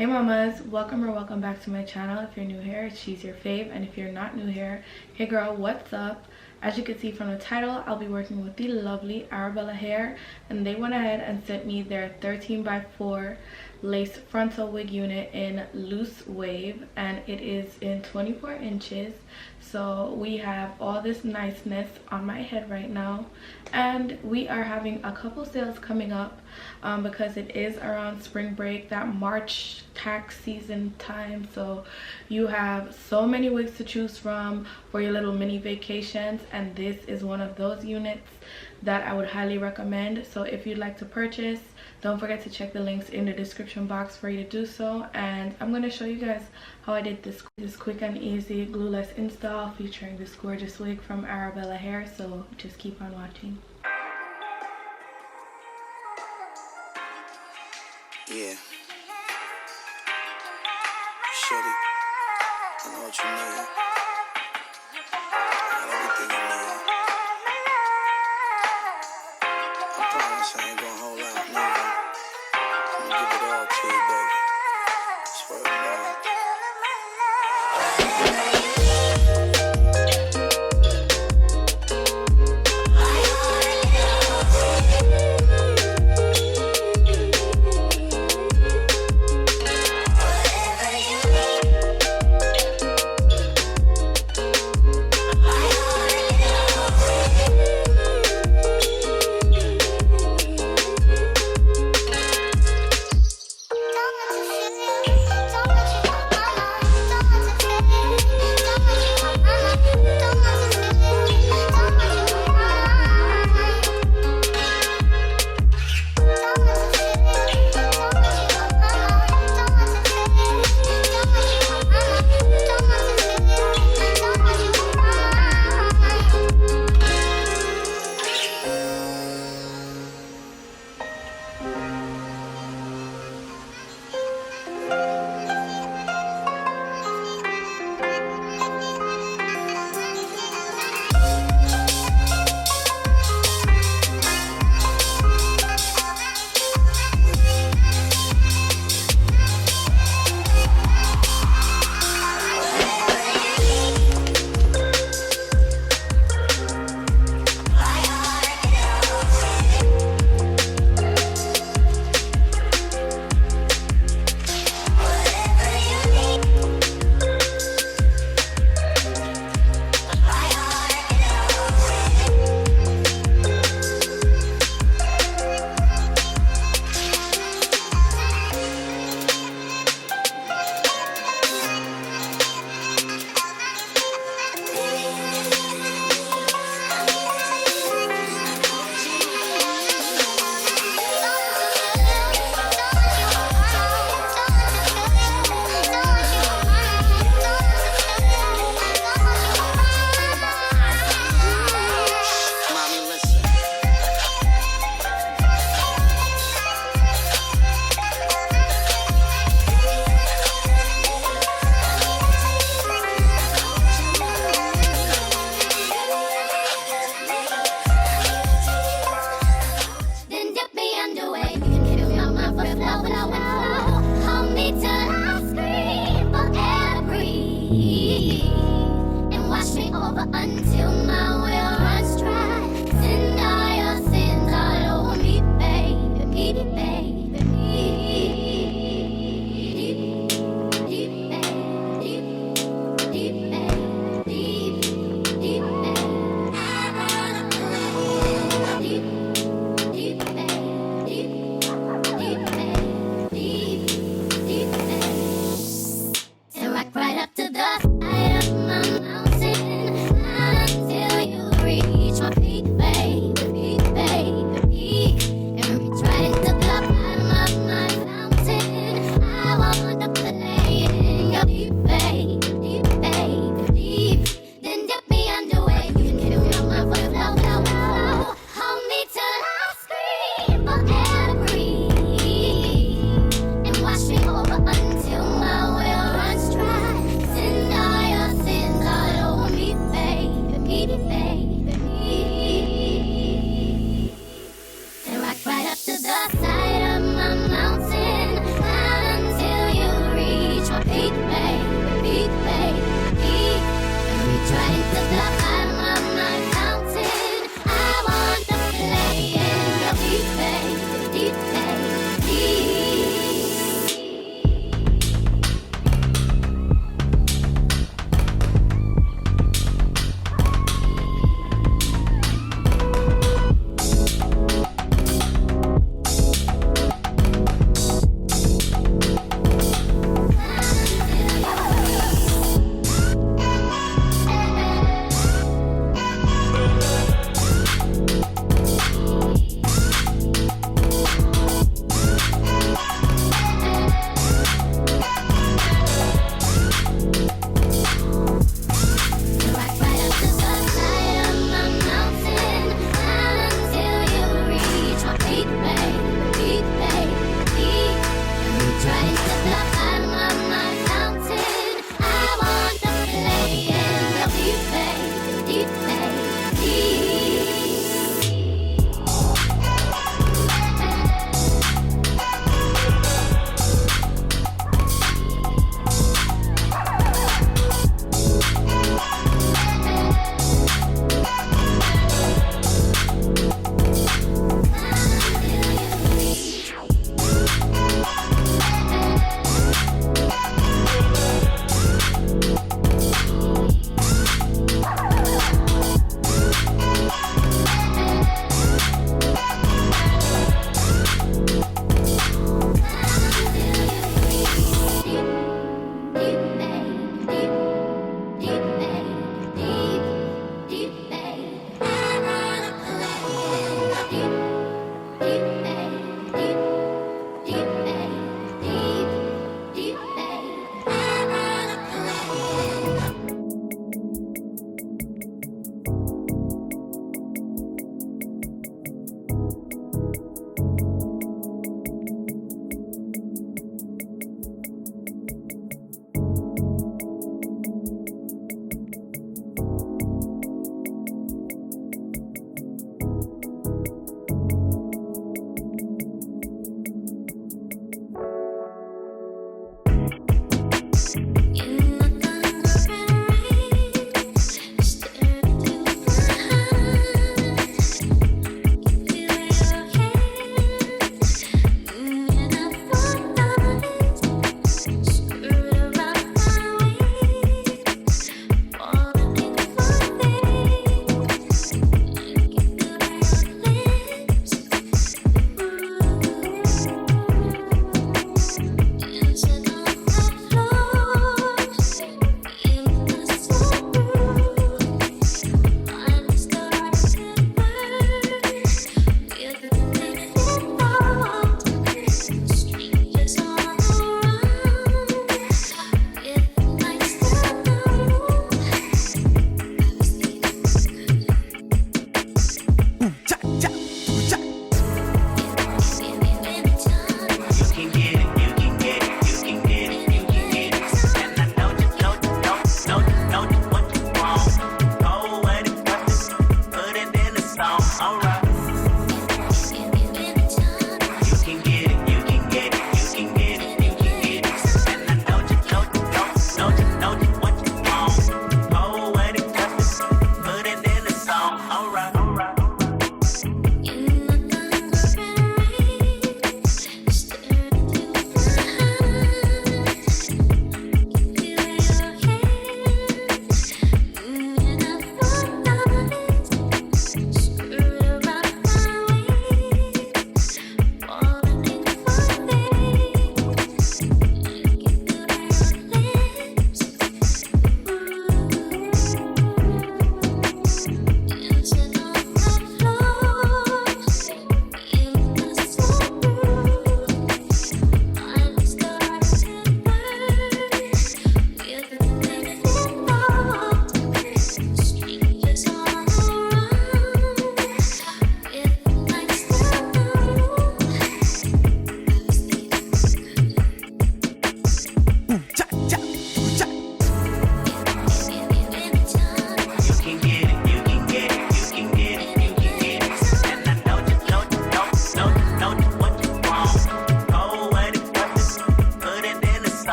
Hey mamas, welcome or welcome back to my channel. If you're new here, she's your fave, and if you're not new here, hey girl, what's up? As you can see from the title, I'll be working with the lovely Arabella hair, and they went ahead and sent me their 13x4 lace frontal wig unit in loose wave, and it is in 24 inches. So we have all this niceness on my head right now, and we are having a couple sales coming up because it is around spring break, that March tax season time. So you have so many wigs to choose from for your little mini vacations, and this is one of those units that I would highly recommend. So if you'd like to purchase, don't forget to check the links in the description box for you to do so. And I'm going to show you guys how I did this quick and easy glueless install featuring this gorgeous wig from Arabella hair. So just keep on watching. Yeah. Shorty, I know what you need. I got everything you need. I promise I ain't gonna hold out, nigga. I'm gonna give it all to you, baby. Swear to God. Right up to the side of my mountain until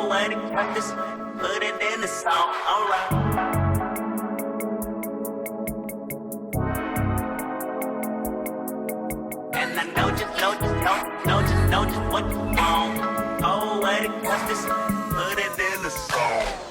Oh, where to cut this? Put it in the song. Alright. And I know just what you want. Oh, where to cut this? Put it in the song.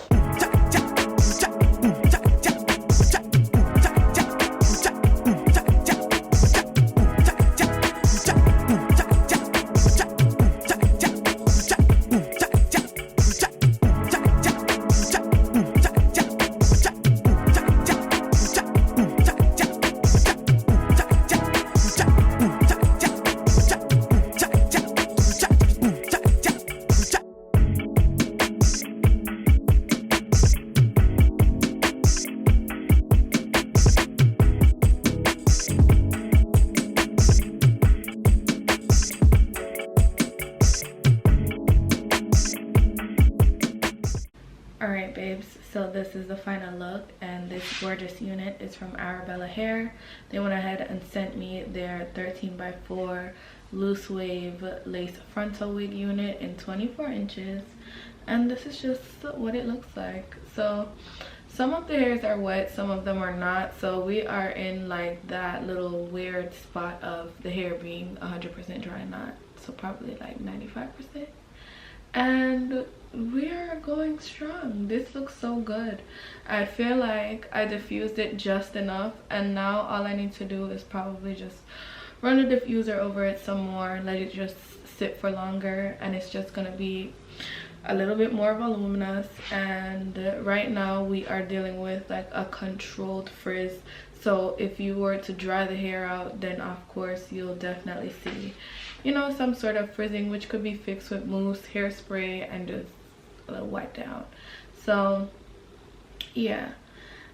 Alright babes, so this is the final look, and this gorgeous unit is from Arabella Hair. They went ahead and sent me their 13x4 loose wave lace frontal wig unit in 24 inches, and this is just what it looks like. So some of the hairs are wet, some of them are not, so we are in like that little weird spot of the hair being 100% dry knot, so probably like 95%. And we are going strong. This looks so good. I feel like I diffused it just enough, and now all I need to do is probably just run a diffuser over it some more, let it just sit for longer, and it's just gonna be a little bit more voluminous. And right now we are dealing with like a controlled frizz, so if you were to dry the hair out, then of course you'll definitely see, you know, some sort of frizzing, which could be fixed with mousse, hairspray, and just a little wipe down. So yeah,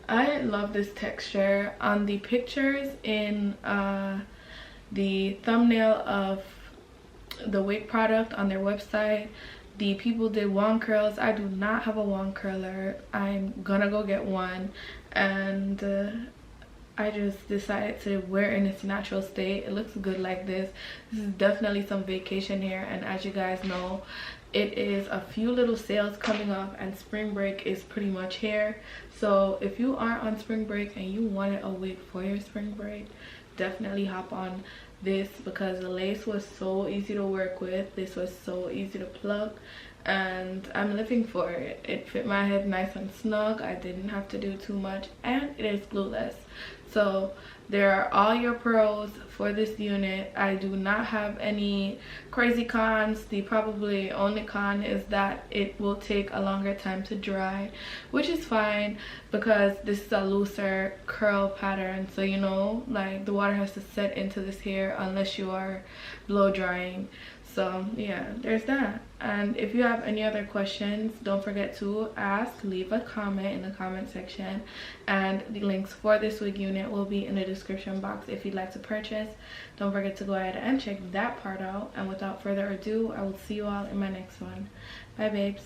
I love this texture. On the pictures in the thumbnail of the wig product on their website, the people did wand curls. I do not have a wand curler. I'm gonna go get one, and I just decided to wear it in its natural state. It looks good like this. This is definitely some vacation hair, and as you guys know, it is a few little sales coming up, and spring break is pretty much here. So if you are on spring break and you wanted a wig for your spring break, definitely hop on this, because the lace was so easy to work with. This was so easy to pluck, and I'm living for it. It fit my head nice and snug. I didn't have to do too much, and it is glueless. So there are all your pros for this unit. I do not have any crazy cons. The probably only con is that it will take a longer time to dry, which is fine because this is a looser curl pattern, so you know, like the water has to set into this hair unless you are blow drying. So yeah, there's that. And if you have any other questions, don't forget to ask. Leave a comment in the comment section, and the links for this wig unit will be in the description box if you'd like to purchase. Don't forget to go ahead and check that part out, and without further ado, I will see you all in my next one. Bye babes.